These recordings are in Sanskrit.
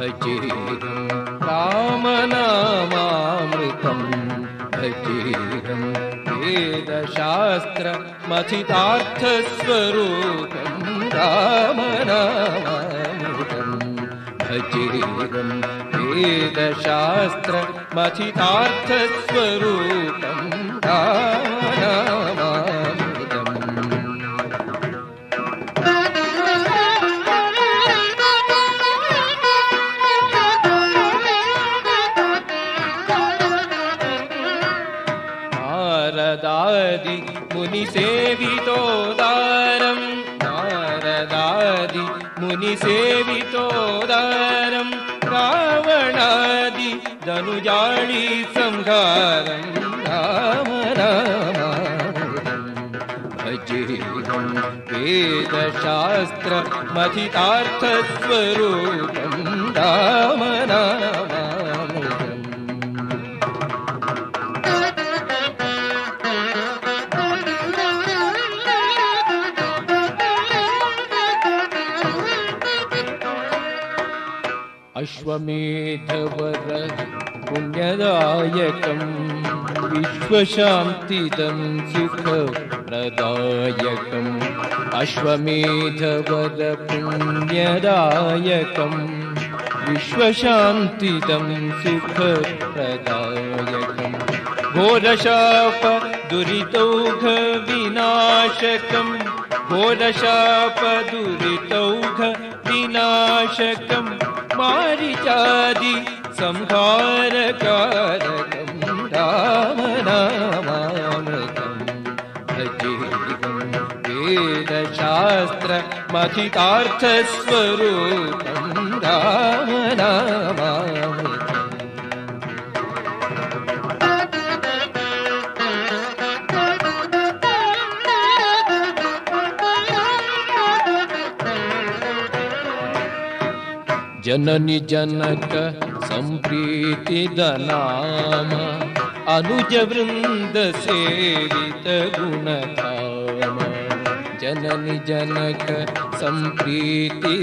भजेऽहं रामनामामृतं भजेऽहं वेदशास्त्रमथितार्थस्वरूपं रामनामामृतं भजेऽहं वेदशास्त्रमथितार्थस्वरूपं रामनामामृतम्। नारदादि मुनिसेवितोदारं नारदादि मुनिसेवितोदारं रावणादि धनुजाळि संहारं रामनामामृतं भजेऽहं वेदशास्त्रमथितार्थस्वरूपं रामनामामृतम्। अश्वमेधवर पुण्यदायकं विश्वशान्तिदं सुखप्रदायकम् अश्वमेधवर पुण्यदायकं विश्वशान्तिदं सुखप्रदायकम् घोरशाप दुरितौघ विनाशकं घोरशाप दुरितौघ विनाशकं मारीचादि संहारकारकं रामनामामृतं भजेऽहं वेदशास्त्रमथितार्थस्वरूपं रामनामामृतम्। जननी जनक संप्रीतिदनाम अनुज वृंद सेवित गुणधाम जननी जनक संप्रीतिदनाम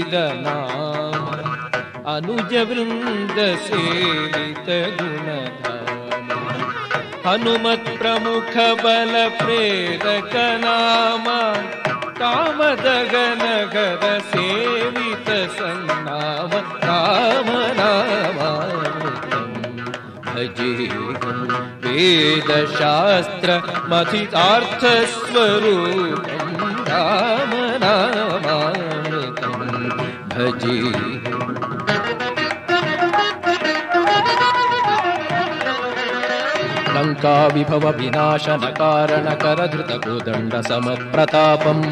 अनुज वृंद सेवित गुणधाम हनुमत प्रमुख बल प्रेरक नाम कामदगन गर सेवित सन्नाम रामनामामृतं भजेऽहं वेदशास्त्रमथितार्थस्वरूपं रामनामामृतं भजेऽहम्। लंका विभव विनाशन कारण करधृत कोदंड समप्रतापम्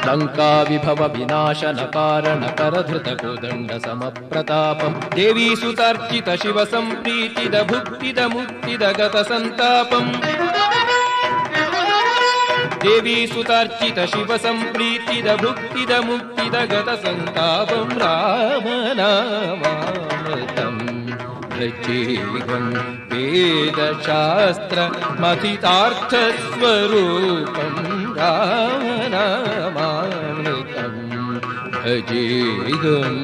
लंका विभव विनाशन कारण करधृत कोदंड समप्रतापम् देवी सुतार्चित शिव संप्रीतिद भुक्तिद मुक्तिद गत संतापम् देवी सुतार्चित शिव संप्रीतिद भुक्तिद मुक्तिद गत संतापम् रामनामामृतम् भजेऽहं वेदशास्त्रमथितार्थस्वरूपं रामनामामृतं भजेऽहम्।